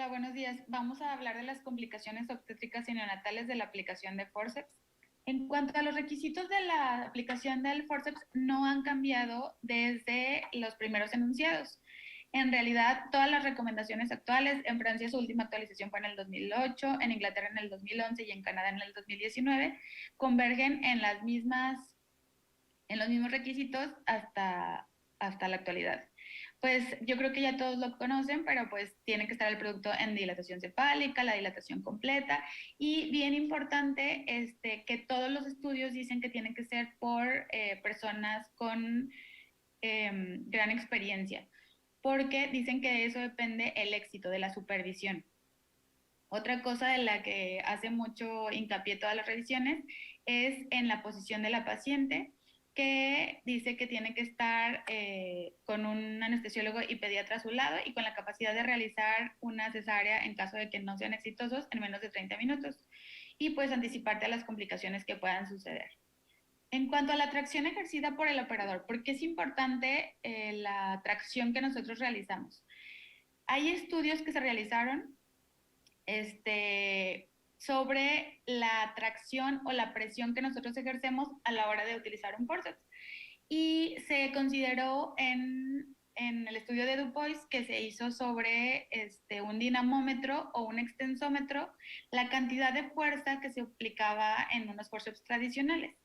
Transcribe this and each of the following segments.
Hola, buenos días. Vamos a hablar de las complicaciones obstétricas y neonatales de la aplicación de forceps. En cuanto a los requisitos de la aplicación del forceps, no han cambiado desde los primeros enunciados. En realidad, todas las recomendaciones actuales, en Francia su última actualización fue en el 2008, en Inglaterra en el 2011 y en Canadá en el 2019, convergen en los mismos requisitos hasta la actualidad. Pues yo creo que ya todos lo conocen, pero pues tiene que estar el producto en dilatación cefálica, la dilatación completa y bien importante que todos los estudios dicen que tienen que ser por personas con gran experiencia, porque dicen que de eso depende el éxito de la supervisión. Otra cosa de la que hace mucho hincapié todas las revisiones es en la posición de la paciente, que dice que tiene que estar con un anestesiólogo y pediatra a su lado y con la capacidad de realizar una cesárea en caso de que no sean exitosos en menos de 30 minutos y pues anticiparte a las complicaciones que puedan suceder. En cuanto a la tracción ejercida por el operador, ¿por qué es importante la tracción que nosotros realizamos? Hay estudios que se realizaron sobre la tracción o la presión que nosotros ejercemos a la hora de utilizar un forceps. Y se consideró en el estudio de Dupois que se hizo sobre un dinamómetro o un extensómetro la cantidad de fuerza que se aplicaba en unos forceps tradicionales.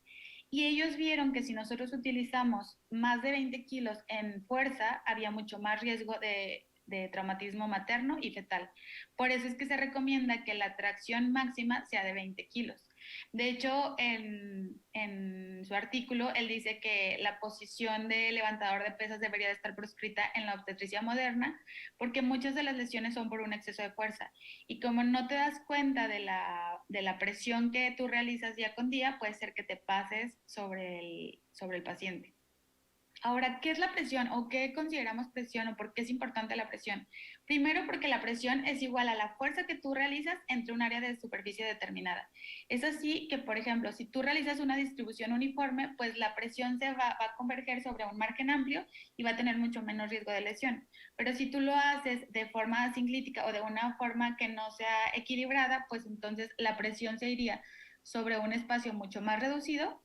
Y ellos vieron que si nosotros utilizamos más de 20 kilos en fuerza, había mucho más riesgo de traumatismo materno y fetal. Por eso es que se recomienda que la tracción máxima sea de 20 kilos. De hecho, en su artículo, él dice que la posición de levantador de pesas debería de estar proscrita en la obstetricia moderna, porque muchas de las lesiones son por un exceso de fuerza. Y como no te das cuenta de la presión que tú realizas día con día, puede ser que te pases sobre el paciente. Ahora, ¿qué es la presión o qué consideramos presión o por qué es importante la presión? Primero, porque la presión es igual a la fuerza que tú realizas entre un área de superficie determinada. Es así que, por ejemplo, si tú realizas una distribución uniforme, pues la presión va a converger sobre un margen amplio y va a tener mucho menos riesgo de lesión. Pero si tú lo haces de forma asinclítica o de una forma que no sea equilibrada, pues entonces la presión se iría sobre un espacio mucho más reducido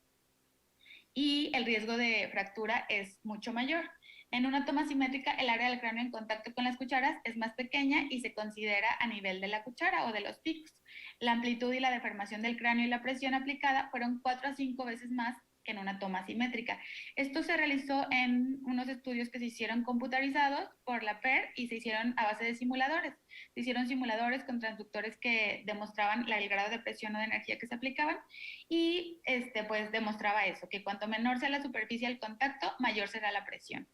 y el riesgo de fractura es mucho mayor. En una toma simétrica, el área del cráneo en contacto con las cucharas es más pequeña y se considera a nivel de la cuchara o de los picos. La amplitud y la deformación del cráneo y la presión aplicada fueron 4 a 5 veces más que en una toma simétrica. Esto se realizó en unos estudios que se hicieron computarizados por la PER y se hicieron a base de simuladores. Se hicieron simuladores con transductores que demostraban el grado de presión o de energía que se aplicaban y pues demostraba eso, que cuanto menor sea la superficie del contacto, mayor será la presión.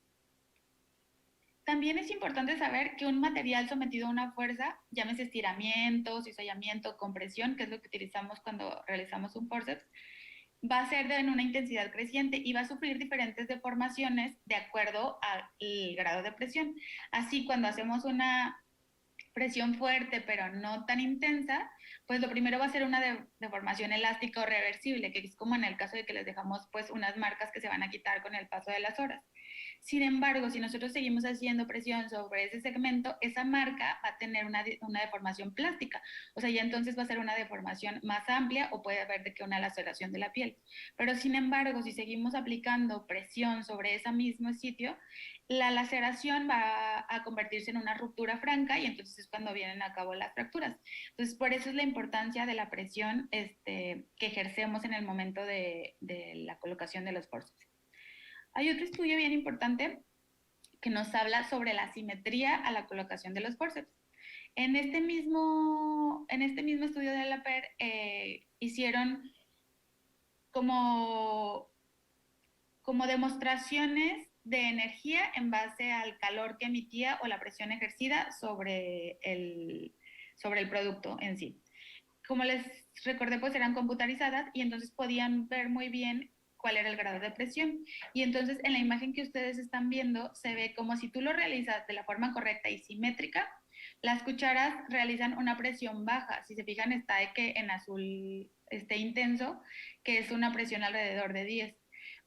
También es importante saber que un material sometido a una fuerza, llámese estiramiento, cizallamiento, compresión, que es lo que utilizamos cuando realizamos un forceps, va a ser en una intensidad creciente y va a sufrir diferentes deformaciones de acuerdo al grado de presión. Así, cuando hacemos una presión fuerte pero no tan intensa, pues lo primero va a ser una deformación elástica o reversible, que es como en el caso de que les dejamos pues unas marcas que se van a quitar con el paso de las horas. Sin embargo, si nosotros seguimos haciendo presión sobre ese segmento, esa marca va a tener una deformación plástica. O sea, ya entonces va a ser una deformación más amplia o puede haber de que una laceración de la piel. Pero sin embargo, si seguimos aplicando presión sobre ese mismo sitio, la laceración va a convertirse en una ruptura franca y entonces es cuando vienen a cabo las fracturas. Entonces, por eso es la importancia de la presión que ejercemos en el momento de la colocación de los forceps. Hay otro estudio bien importante que nos habla sobre la simetría a la colocación de los forceps. En este mismo estudio de la PER hicieron como, como demostraciones de energía en base al calor que emitía o la presión ejercida sobre el producto en sí. Como les recordé, pues eran computarizadas y entonces podían ver muy bien cuál era el grado de presión. Y entonces en la imagen que ustedes están viendo se ve como si tú lo realizas de la forma correcta y simétrica, las cucharas realizan una presión baja. Si se fijan está de que en azul esté intenso, que es una presión alrededor de 10.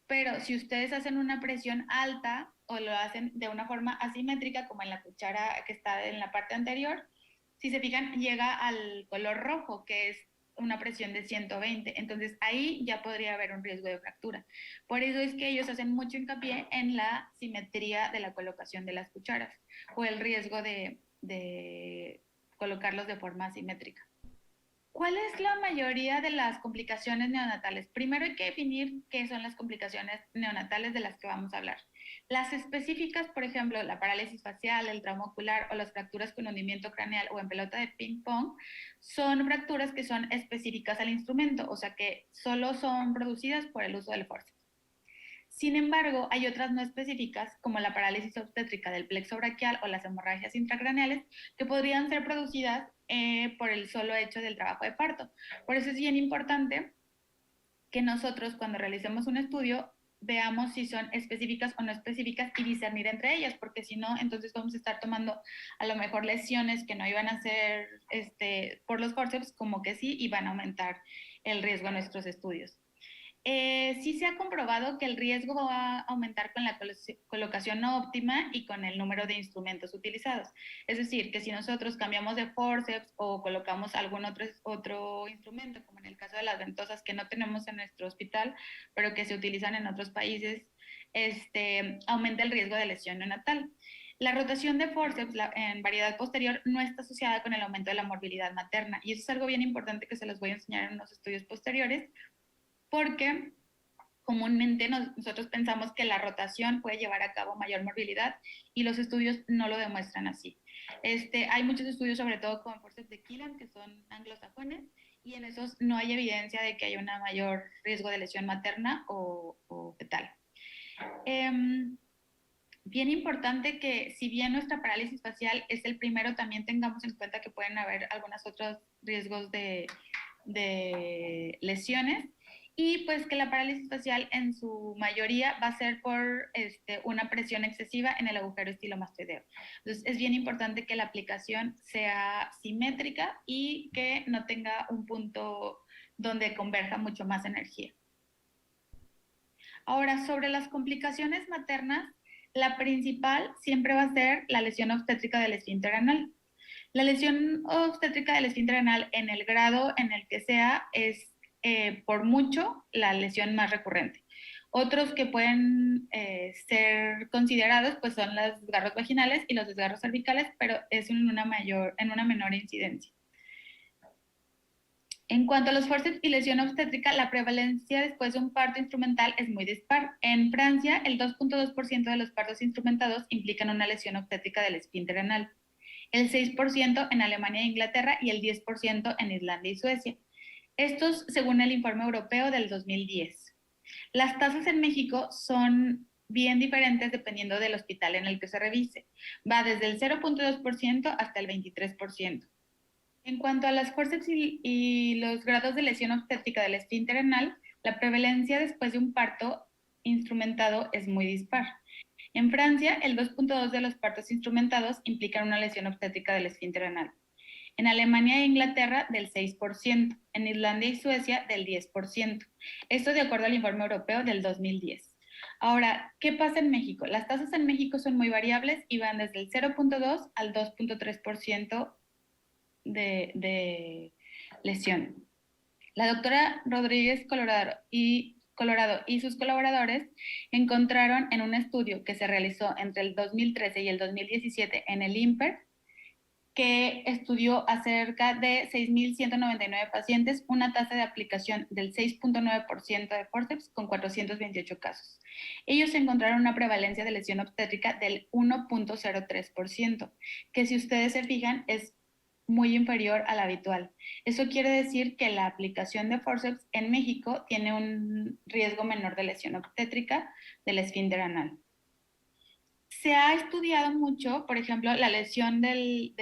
Pero si ustedes hacen una presión alta o lo hacen de una forma asimétrica, como en la cuchara que está en la parte anterior, si se fijan, llega al color rojo, que es una presión de 120. Entonces ahí ya podría haber un riesgo de fractura. Por eso es que ellos hacen mucho hincapié en la simetría de la colocación de las cucharas o el riesgo de colocarlos de forma asimétrica. ¿Cuál es la mayoría de las complicaciones neonatales? Primero hay que definir qué son las complicaciones neonatales de las que vamos a hablar. Las específicas, por ejemplo, la parálisis facial, el trauma ocular o las fracturas con hundimiento craneal o en pelota de ping pong, son fracturas que son específicas al instrumento, o sea que solo son producidas por el uso del forceps. Sin embargo, hay otras no específicas, como la parálisis obstétrica del plexo braquial o las hemorragias intracraneales, que podrían ser producidas por el solo hecho del trabajo de parto. Por eso es bien importante que nosotros, cuando realicemos un estudio, veamos si son específicas o no específicas y discernir entre ellas, porque si no, entonces vamos a estar tomando a lo mejor lesiones que no iban a ser por los forceps, como que sí, y van a aumentar el riesgo en nuestros estudios. Sí se ha comprobado que el riesgo va a aumentar con la colocación no óptima y con el número de instrumentos utilizados. Es decir, que si nosotros cambiamos de forceps o colocamos algún otro instrumento, como en el caso de las ventosas que no tenemos en nuestro hospital, pero que se utilizan en otros países, aumenta el riesgo de lesión neonatal. La rotación de forceps en variedad posterior no está asociada con el aumento de la morbilidad materna, y eso es algo bien importante que se los voy a enseñar en los estudios posteriores, porque comúnmente nosotros pensamos que la rotación puede llevar a cabo mayor morbilidad y los estudios no lo demuestran así. Hay muchos estudios, sobre todo con forceps de Killian, que son anglosajones, y en esos no hay evidencia de que haya un mayor riesgo de lesión materna o fetal. Bien importante que si bien nuestra parálisis facial es el primero, también tengamos en cuenta que pueden haber algunos otros riesgos de lesiones, y pues que la parálisis facial en su mayoría va a ser por una presión excesiva en el agujero estilomastoideo. Entonces es bien importante que la aplicación sea simétrica y que no tenga un punto donde converja mucho más energía. Ahora, sobre las complicaciones maternas, la principal siempre va a ser la lesión obstétrica del esfínter anal. La lesión obstétrica del esfínter anal, en el grado en el que sea, es por mucho la lesión más recurrente. Otros que pueden ser considerados pues son los desgarros vaginales y los desgarros cervicales, pero es en una menor incidencia. En cuanto a los forceps y lesión obstétrica, la prevalencia después de un parto instrumental es muy dispar. En Francia, el 2.2% de los partos instrumentados implican una lesión obstétrica del esfínter anal, el 6% en Alemania e Inglaterra y el 10% en Islandia y Suecia. Estos según el informe europeo del 2010. Las tasas en México son bien diferentes dependiendo del hospital en el que se revise. Va desde el 0.2% hasta el 23%. En cuanto a las forceps y los grados de lesión obstétrica del esfínter anal, la prevalencia después de un parto instrumentado es muy dispar. En Francia, el 2.2% de los partos instrumentados implican una lesión obstétrica del esfínter anal. En Alemania e Inglaterra, del 6%. En Islandia y Suecia, del 10%. Esto de acuerdo al informe europeo del 2010. Ahora, ¿qué pasa en México? Las tasas en México son muy variables y van desde el 0.2 al 2.3% de lesión. La doctora Rodríguez Colorado y sus colaboradores encontraron en un estudio que se realizó entre el 2013 y el 2017 en el INPER, que estudió a cerca de 6.199 pacientes, una tasa de aplicación del 6.9% de forceps con 428 casos. Ellos encontraron una prevalencia de lesión obstétrica del 1.03%, que si ustedes se fijan es muy inferior al habitual. Eso quiere decir que la aplicación de forceps en México tiene un riesgo menor de lesión obstétrica del esfínter anal. Se ha estudiado mucho, por ejemplo, la lesión del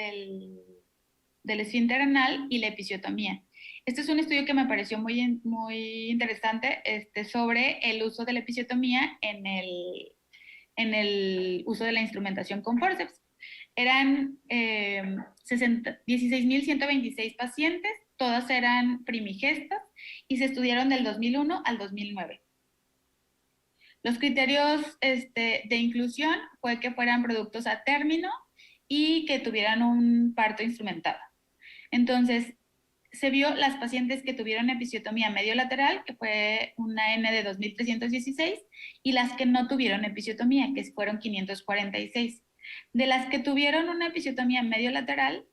esfínter anal y la episiotomía. Este es un estudio que me pareció muy interesante sobre el uso de la episiotomía en el uso de la instrumentación con forceps. Eran 16.126 pacientes, todas eran primigestas y se estudiaron del 2001 al 2009. Los criterios de inclusión fue que fueran productos a término y que tuvieran un parto instrumentado. Entonces, se vio las pacientes que tuvieron episiotomía medio lateral, que fue una N de 2.316, y las que no tuvieron episiotomía, que fueron 546. De las que tuvieron una episiotomía medio lateral,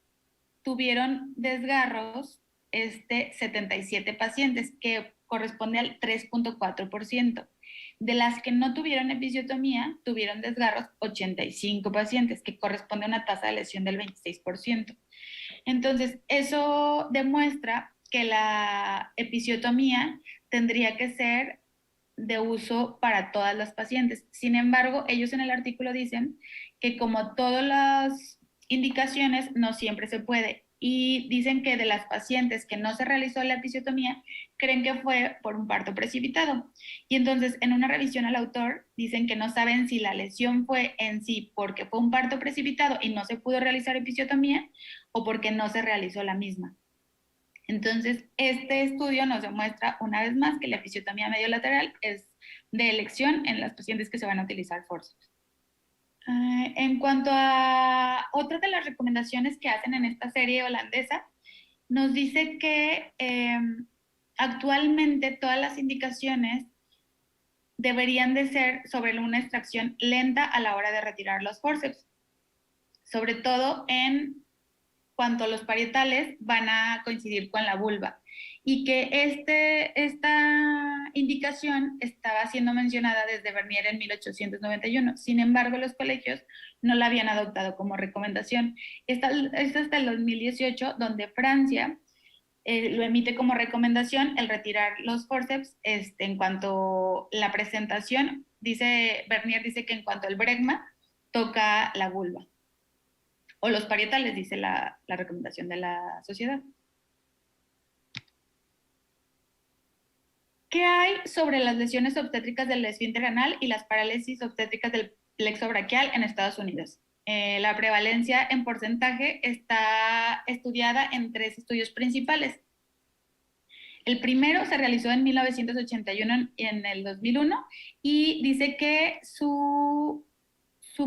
tuvieron desgarros 77 pacientes, que corresponde al 3.4%. De las que no tuvieron episiotomía, tuvieron desgarros 85 pacientes, que corresponde a una tasa de lesión del 26%. Entonces, eso demuestra que la episiotomía tendría que ser de uso para todas las pacientes. Sin embargo, ellos en el artículo dicen que como todas las indicaciones, no siempre se puede. Y dicen que de las pacientes que no se realizó la episiotomía, creen que fue por un parto precipitado. Y entonces, en una revisión al autor, dicen que no saben si la lesión fue en sí porque fue un parto precipitado y no se pudo realizar episiotomía o porque no se realizó la misma. Entonces, este estudio nos demuestra una vez más que la episiotomía medio lateral es de elección en las pacientes que se van a utilizar forceps. En cuanto a otra de las recomendaciones que hacen en esta serie holandesa, nos dice que actualmente todas las indicaciones deberían de ser sobre una extracción lenta a la hora de retirar los forceps, sobre todo en cuanto los parietales van a coincidir con la vulva, y que esta indicación estaba siendo mencionada desde Bernier en 1891. Sin embargo, los colegios no la habían adoptado como recomendación. Esta es hasta el 2018, donde Francia lo emite como recomendación el retirar los forceps en cuanto la presentación, Bernier dice que en cuanto el bregma toca la vulva o los parietales, dice la recomendación de la sociedad. ¿Qué hay sobre las lesiones obstétricas del esfínter anal y las parálisis obstétricas del plexo braquial en Estados Unidos? La prevalencia en porcentaje está estudiada en 3 estudios principales. El primero se realizó en 1981 y en el 2001 y dice que su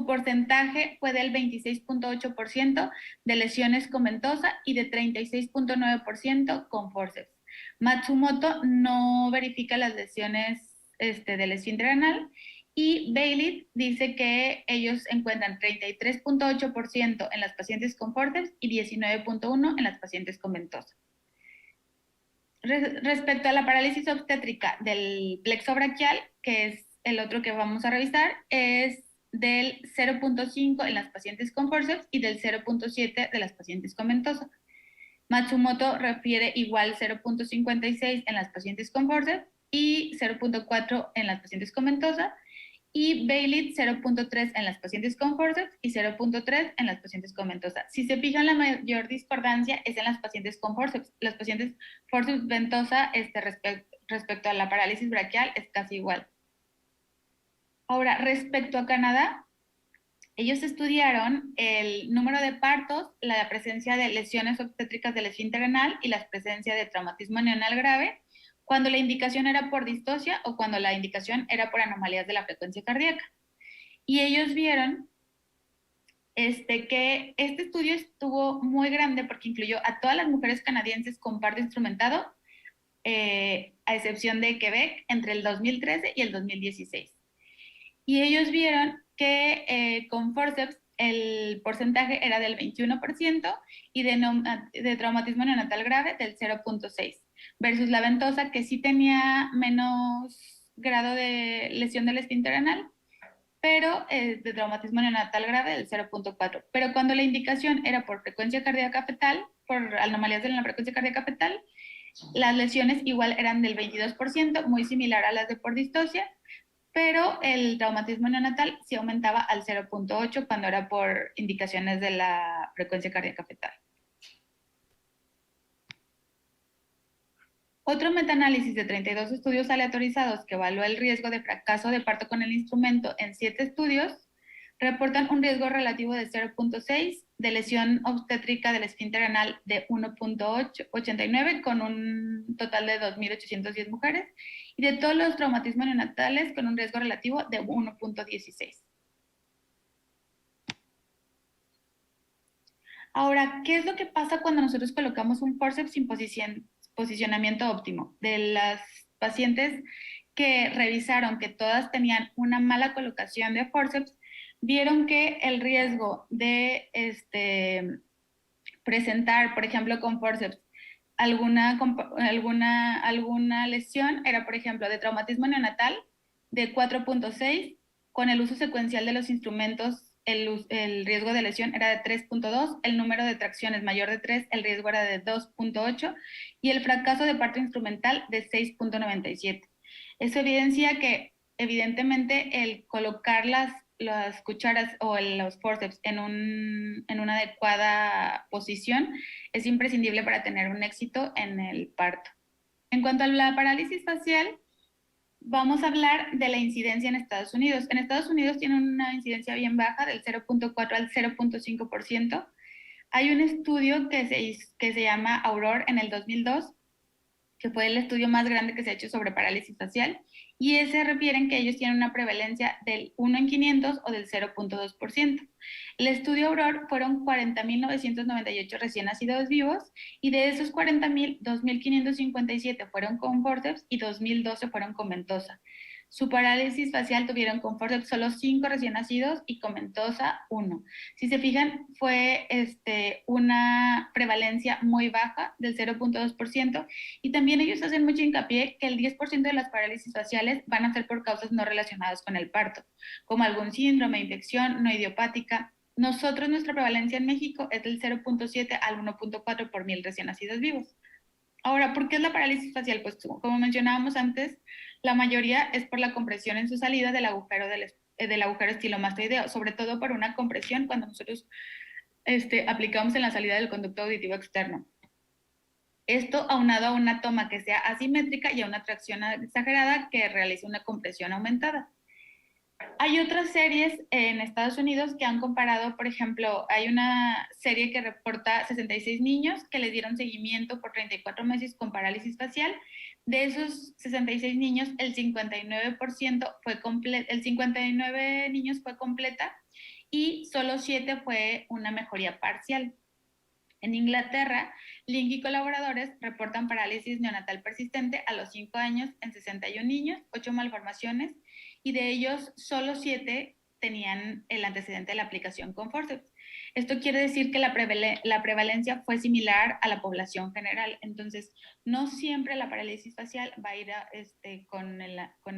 porcentaje fue del 26.8% de lesiones con ventosa y de 36.9% con forceps. Matsumoto no verifica las lesiones del esfínter anal, y Bailey dice que ellos encuentran 33.8% en las pacientes con forceps y 19.1% en las pacientes con ventosa. Respecto a la parálisis obstétrica del plexo braquial, que es el otro que vamos a revisar, es del 0.5 en las pacientes con forceps y del 0.7 de las pacientes con ventosa. Matsumoto refiere igual 0.56 en las pacientes con forceps y 0.4 en las pacientes con ventosa, y Bailey 0.3 en las pacientes con forceps y 0.3 en las pacientes con ventosa. Si se fijan, la mayor discordancia es en las pacientes con forceps. Las pacientes forceps ventosa respecto a la parálisis braquial es casi igual. Ahora, respecto a Canadá, ellos estudiaron el número de partos, la presencia de lesiones obstétricas del esfínter anal y la presencia de traumatismo neonal grave, cuando la indicación era por distocia o cuando la indicación era por anomalías de la frecuencia cardíaca. Y ellos vieron que este estudio estuvo muy grande porque incluyó a todas las mujeres canadienses con parto instrumentado, a excepción de Quebec, entre el 2013 y el 2016. Y ellos vieron que con forceps el porcentaje era del 21% y de traumatismo neonatal grave del 0.6%, versus la ventosa, que sí tenía menos grado de lesión del esfínter anal, pero de traumatismo neonatal grave del 0.4%. Pero cuando la indicación era por frecuencia cardíaca fetal, por anomalías de la frecuencia cardíaca fetal, las lesiones igual eran del 22%, muy similar a las de por distocia, pero el traumatismo neonatal sí aumentaba al 0.8 cuando era por indicaciones de la frecuencia cardíaca fetal. Otro metaanálisis de 32 estudios aleatorizados que evalúa el riesgo de fracaso de parto con el instrumento en 7 estudios reportan un riesgo relativo de 0.6, de lesión obstétrica del esfínter anal de 1.89 con un total de 2.810 mujeres, y de todos los traumatismos neonatales con un riesgo relativo de 1.16. Ahora, ¿qué es lo que pasa cuando nosotros colocamos un forceps sin posicionamiento óptimo? De las pacientes que revisaron que todas tenían una mala colocación de forceps, vieron que el riesgo de presentar, por ejemplo, con forceps, alguna lesión era, por ejemplo, de traumatismo neonatal de 4.6, con el uso secuencial de los instrumentos, el riesgo de lesión era de 3.2, el número de tracciones mayor de 3, el riesgo era de 2.8 y el fracaso de parto instrumental de 6.97. Eso evidencia que evidentemente el colocar las cucharas o los forceps en una adecuada posición es imprescindible para tener un éxito en el parto. En cuanto a la parálisis facial, vamos a hablar de la incidencia en Estados Unidos. En Estados Unidos tiene una incidencia bien baja, del 0.4 al 0.5%. Hay un estudio que se llama Aurora en el 2002, que fue el estudio más grande que se ha hecho sobre parálisis facial, y ese refieren que ellos tienen una prevalencia del 1 en 500 o del 0.2%. El estudio Aurora fueron 40.998 recién nacidos vivos, y de esos 40.000, 2.557 fueron con forceps y 2.012 fueron con ventosa. Su parálisis facial tuvieron con forceps solo 5 recién nacidos y con ventosa 1. Si se fijan, fue una prevalencia muy baja del 0.2%, y también ellos hacen mucho hincapié que el 10% de las parálisis faciales van a ser por causas no relacionadas con el parto, como algún síndrome, infección no idiopática. Nosotros, nuestra prevalencia en México es del 0.7 al 1.4 por 1.000 recién nacidos vivos. Ahora, ¿por qué es la parálisis facial? Pues como mencionábamos antes, la mayoría es por la compresión en su salida del agujero estilomastoideo, sobre todo por una compresión cuando nosotros aplicamos en la salida del conducto auditivo externo. Esto aunado a una toma que sea asimétrica y a una tracción exagerada que realice una compresión aumentada. Hay otras series en Estados Unidos que han comparado, por ejemplo, hay una serie que reporta 66 niños que les dieron seguimiento por 34 meses con parálisis facial. De esos 66 niños, el 59% el 59 niños fue completa y solo 7 fue una mejoría parcial. En Inglaterra, Link y colaboradores reportan parálisis neonatal persistente a los 5 años en 61 niños, 8 malformaciones, y de ellos solo 7 tenían el antecedente de la aplicación con forceps. Esto quiere decir que la prevalencia fue similar a la población general. Entonces, no siempre la parálisis facial va a ir con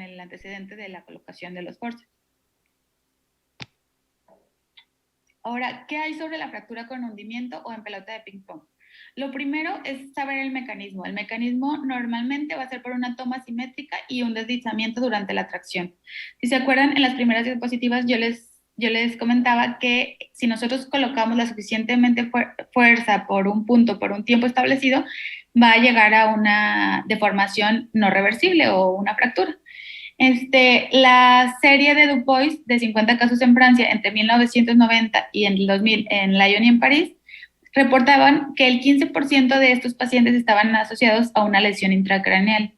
el antecedente de la colocación de los forceps. Ahora, ¿qué hay sobre la fractura con hundimiento o en pelota de ping-pong? Lo primero es saber el mecanismo. El mecanismo normalmente va a ser por una toma simétrica y un deslizamiento durante la tracción. Si se acuerdan, en las primeras diapositivas yo les comentaba que si nosotros colocamos la suficientemente fuerza por un punto, por un tiempo establecido, va a llegar a una deformación no reversible o una fractura. La serie de Dupois de 50 casos en Francia entre 1990 y en el 2000 en Lyon y en París reportaban que el 15% de estos pacientes estaban asociados a una lesión intracraneal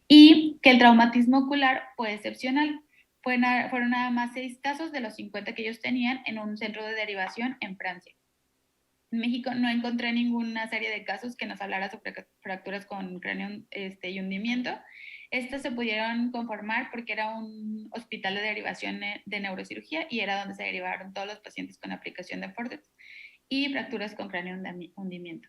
y que el traumatismo ocular fue excepcional. Fueron nada más 6 casos de los 50 que ellos tenían en un centro de derivación en Francia. En México no encontré ninguna serie de casos que nos hablara sobre fracturas con cráneo y hundimiento. Estas se pudieron conformar porque era un hospital de derivación de neurocirugía y era donde se derivaron todos los pacientes con aplicación de forceps y fracturas con cráneo hundimiento.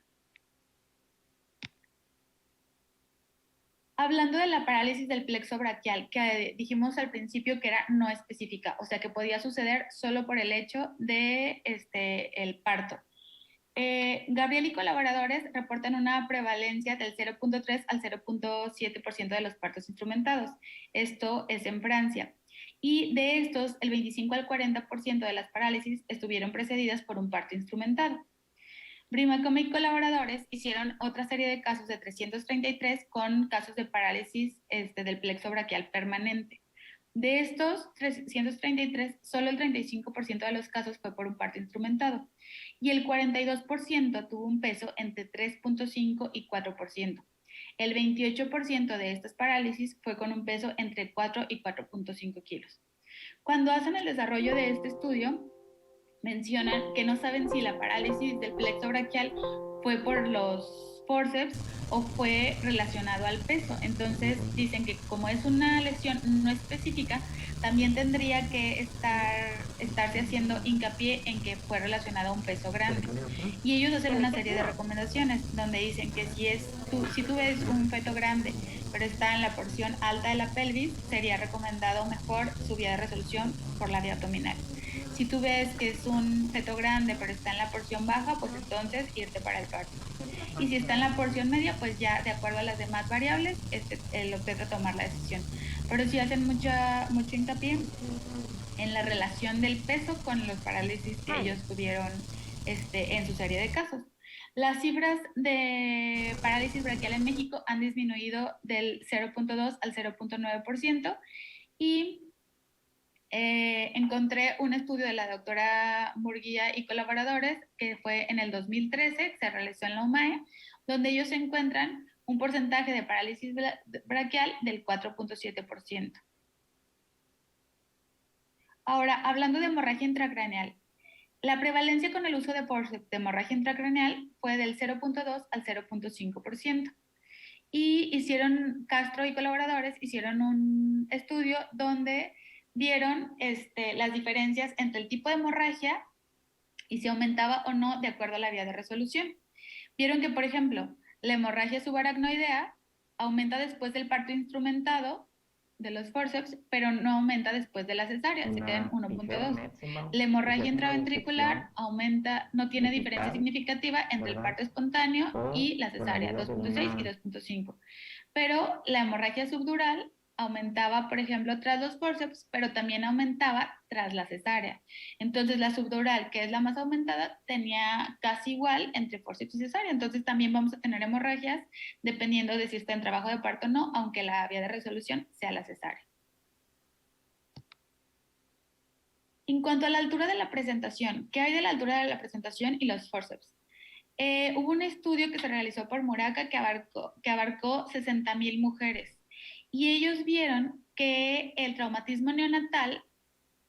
Hablando de la parálisis del plexo braquial, que dijimos al principio que era no específica, o sea que podía suceder solo por el hecho de el parto. Gabriel y colaboradores reportan una prevalencia del 0.3 al 0.7% de los partos instrumentados. Esto es en Francia. Y de estos, el 25 al 40% de las parálisis estuvieron precedidas por un parto instrumentado. Brimacom y colaboradores hicieron otra serie de casos de 333 con casos de parálisis del plexo braquial permanente. De estos 333, solo el 35% de los casos fue por un parto instrumentado y el 42% tuvo un peso entre 3.5 y 4%. El 28% de estas parálisis fue con un peso entre 4 y 4.5 kilos. Cuando hacen el desarrollo de este estudio, mencionan que no saben si la parálisis del plexo braquial fue por los forceps o fue relacionado al peso. Entonces dicen que como es una lesión no específica, también tendría que estarse haciendo hincapié en que fue relacionado a un peso grande. Y ellos hacen una serie de recomendaciones donde dicen que si tú ves un feto grande pero está en la porción alta de la pelvis, sería recomendado mejor su vía de resolución por la vía abdominal. Si tú ves que es un feto grande pero está en la porción baja, pues entonces irte para el parto. Y si está en la porción media, pues ya de acuerdo a las demás variables, el obstetra tomar la decisión. Pero sí hacen mucho hincapié en la relación del peso con los parálisis que ellos tuvieron en su serie de casos. Las cifras de parálisis braquial en México han disminuido del 0.2 al 0.9% y encontré un estudio de la doctora Murguía y colaboradores que fue en el 2013, se realizó en la UMAE, donde ellos encuentran un porcentaje de parálisis braquial del 4.7%. Ahora, hablando de hemorragia intracraneal, la prevalencia con el uso de forceps de hemorragia intracraneal fue del 0.2 al 0.5%. Y Castro y colaboradores hicieron un estudio donde vieron las diferencias entre el tipo de hemorragia y si aumentaba o no de acuerdo a la vía de resolución. Vieron que, por ejemplo, la hemorragia subaracnoidea aumenta después del parto instrumentado de los forceps, pero no aumenta después de la cesárea, se queda en 1.2. La hemorragia intraventricular aumenta, no tiene diferencia significativa entre el parto espontáneo y la cesárea, 2.6 y 2.5. Pero la hemorragia subdural aumentaba, por ejemplo, tras los forceps, pero también aumentaba tras la cesárea. Entonces, la subdural, que es la más aumentada, tenía casi igual entre forceps y cesárea. Entonces, también vamos a tener hemorragias dependiendo de si está en trabajo de parto o no, aunque la vía de resolución sea la cesárea. En cuanto a la altura de la presentación, ¿qué hay de la altura de la presentación y los forceps? Hubo un estudio que se realizó por Muraca que abarcó 60,000 mujeres y ellos vieron que el traumatismo neonatal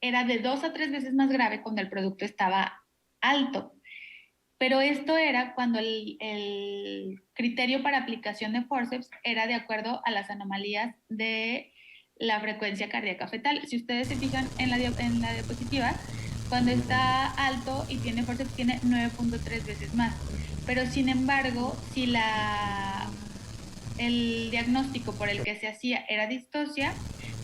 era de 2 a 3 veces más grave cuando el producto estaba alto. Pero esto era cuando el criterio para aplicación de forceps era de acuerdo a las anomalías de la frecuencia cardíaca fetal. Si ustedes se fijan en la diapositiva, cuando está alto y tiene forceps tiene 9.3 veces más. Pero sin embargo, si el diagnóstico por el que se hacía era distocia,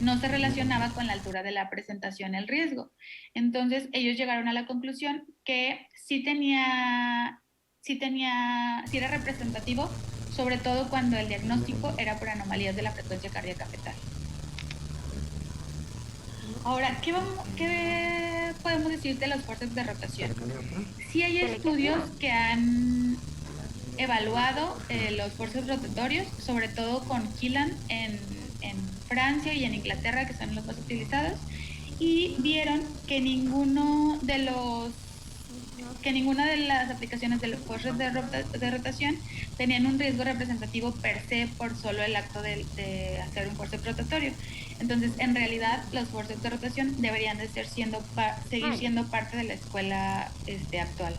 no se relacionaba con la altura de la presentación el riesgo. Entonces ellos llegaron a la conclusión que sí era representativo, sobre todo cuando el diagnóstico era por anomalías de la frecuencia cardíaca fetal. Ahora, ¿qué podemos decir de los forceps de rotación? Sí hay estudios que han evaluado los forceps rotatorios, sobre todo con Killan en Francia y en Inglaterra, que son los más utilizados, y vieron que ninguna de las aplicaciones de los forceps de rotación tenían un riesgo representativo per se por solo el acto de hacer un forceps rotatorio. Entonces, en realidad, los forceps de rotación deberían de seguir siendo parte de la escuela actual.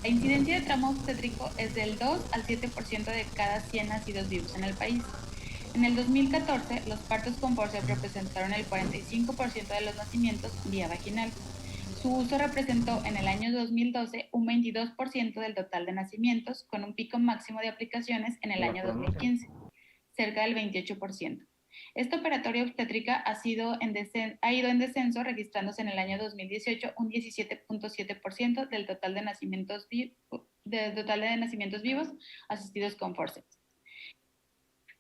La incidencia de trauma obstétrico es del 2 al 7% de cada 100 nacidos vivos en el país. En el 2014, los partos con forceps representaron el 45% de los nacimientos vía vaginal. Su uso representó en el año 2012 un 22% del total de nacimientos, con un pico máximo de aplicaciones en el año 2015, cerca del 28%. Esta operatoria obstétrica ha ido en descenso, registrándose en el año 2018 un 17.7% del total de nacimientos vivos asistidos con forceps.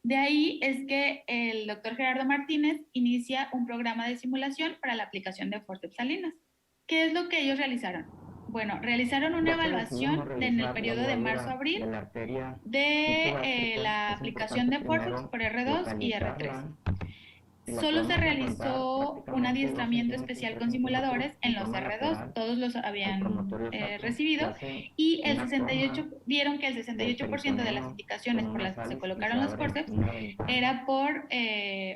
De ahí es que el doctor Gerardo Martínez inicia un programa de simulación para la aplicación de forceps salinas. ¿Qué es lo que ellos realizaron? Bueno, realizaron una evaluación en el periodo de marzo-abril de la aplicación de forceps por R2 y R3. solo se realizó un adiestramiento especial con simuladores en los R2, todos los habían recibido, y vieron que el 68% de las indicaciones por las que se colocaron los forceps era por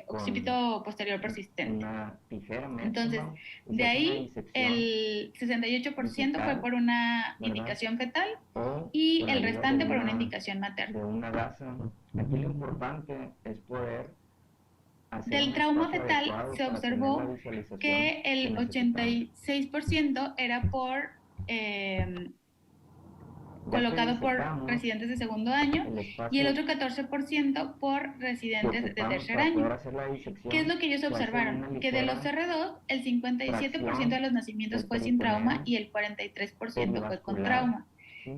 occipito posterior persistente. Entonces, de ahí el 68% fue por una indicación fetal y el restante por una indicación materna. Aquí lo importante es poder del trauma fetal se observó que el 86% era colocado por residentes de segundo año y el otro 14% por residentes de tercer año. ¿Qué es lo que ellos observaron? Que de los R2, el 57% de los nacimientos fue sin trauma y el 43% fue con trauma.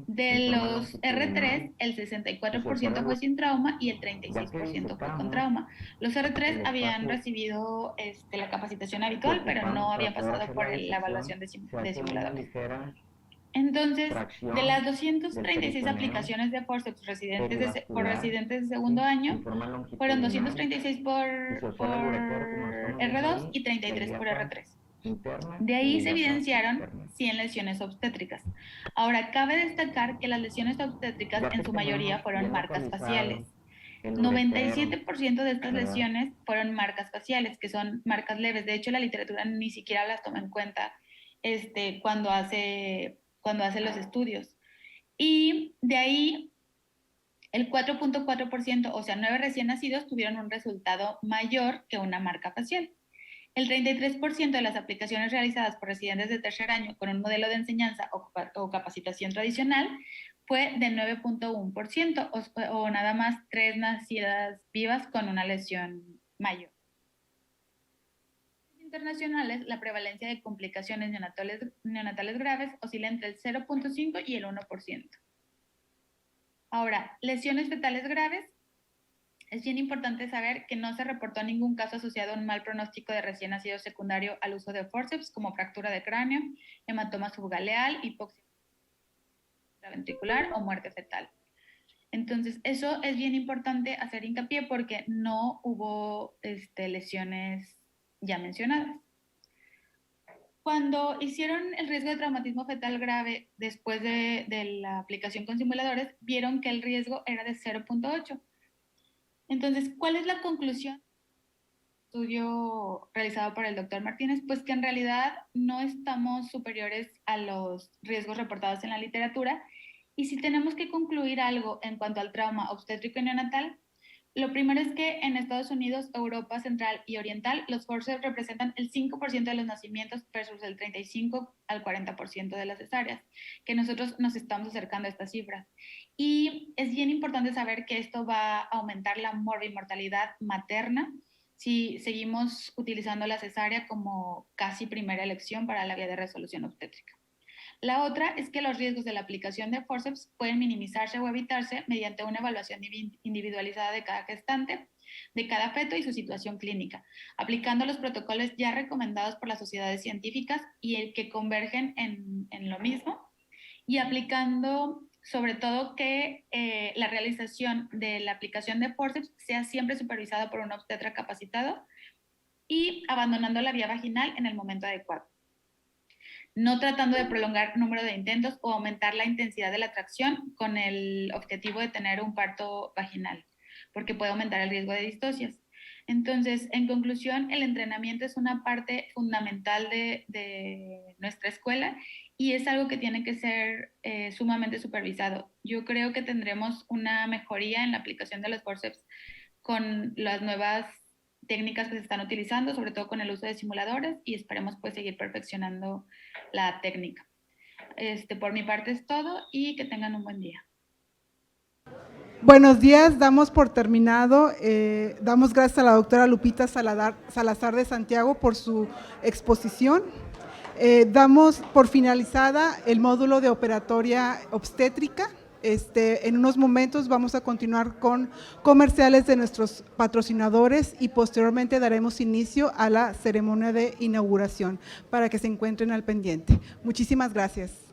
De los R3, el 64% fue sin trauma y el 36% fue con trauma. Los R3 habían recibido la capacitación habitual, pero no habían pasado por la evaluación de simuladores. Entonces, de las 236 aplicaciones de forceps por residentes de segundo año, fueron 236 por R2 y 33 por R3. De ahí se evidenciaron 100 lesiones obstétricas. Ahora, cabe destacar que las lesiones obstétricas en su mayoría fueron marcas faciales. 97% de estas lesiones fueron marcas faciales, que son marcas leves. De hecho, la literatura ni siquiera las toma en cuenta cuando hace los estudios. Y de ahí, el 4.4%, o sea, 9 recién nacidos, tuvieron un resultado mayor que una marca facial. El 33% de las aplicaciones realizadas por residentes de tercer año con un modelo de enseñanza o capacitación tradicional fue de 9.1%, o nada más 3 nacidas vivas con una lesión mayor. En internacionales, la prevalencia de complicaciones neonatales graves oscila entre el 0.5 y el 1%. Ahora, lesiones fetales graves. Es bien importante saber que no se reportó ningún caso asociado a un mal pronóstico de recién nacido secundario al uso de forceps, como fractura de cráneo, hematoma subgaleal, hipoxia ventricular o muerte fetal. Entonces, eso es bien importante hacer hincapié porque no hubo lesiones ya mencionadas. Cuando hicieron el riesgo de traumatismo fetal grave después de la aplicación con simuladores, vieron que el riesgo era de 0.8. Entonces, ¿cuál es la conclusión del estudio realizado por el doctor Martínez? Pues que en realidad no estamos superiores a los riesgos reportados en la literatura, y si tenemos que concluir algo en cuanto al trauma obstétrico y neonatal, lo primero es que en Estados Unidos, Europa Central y Oriental, los forceps representan el 5% de los nacimientos versus el 35 al 40% de las cesáreas, que nosotros nos estamos acercando a estas cifras. Y es bien importante saber que esto va a aumentar la morbimortalidad materna si seguimos utilizando la cesárea como casi primera elección para la vía de resolución obstétrica. La otra es que los riesgos de la aplicación de forceps pueden minimizarse o evitarse mediante una evaluación individualizada de cada gestante, de cada feto y su situación clínica, aplicando los protocolos ya recomendados por las sociedades científicas y el que convergen en lo mismo, y aplicando sobre todo que la realización de la aplicación de forceps sea siempre supervisada por un obstetra capacitado y abandonando la vía vaginal en el momento adecuado, no tratando de prolongar el número de intentos o aumentar la intensidad de la tracción con el objetivo de tener un parto vaginal, porque puede aumentar el riesgo de distocias. Entonces, en conclusión, el entrenamiento es una parte fundamental de nuestra escuela y es algo que tiene que ser sumamente supervisado. Yo creo que tendremos una mejoría en la aplicación de los forceps con las nuevas técnicas que se están utilizando, sobre todo con el uso de simuladores, y esperemos pues seguir perfeccionando la técnica. Por mi parte es todo y que tengan un buen día. Buenos días, damos por terminado. Damos gracias a la doctora Lupita Salazar de Santiago por su exposición. Damos por finalizada el módulo de operatoria obstétrica. En unos momentos vamos a continuar con comerciales de nuestros patrocinadores y posteriormente daremos inicio a la ceremonia de inauguración para que se encuentren al pendiente. Muchísimas gracias.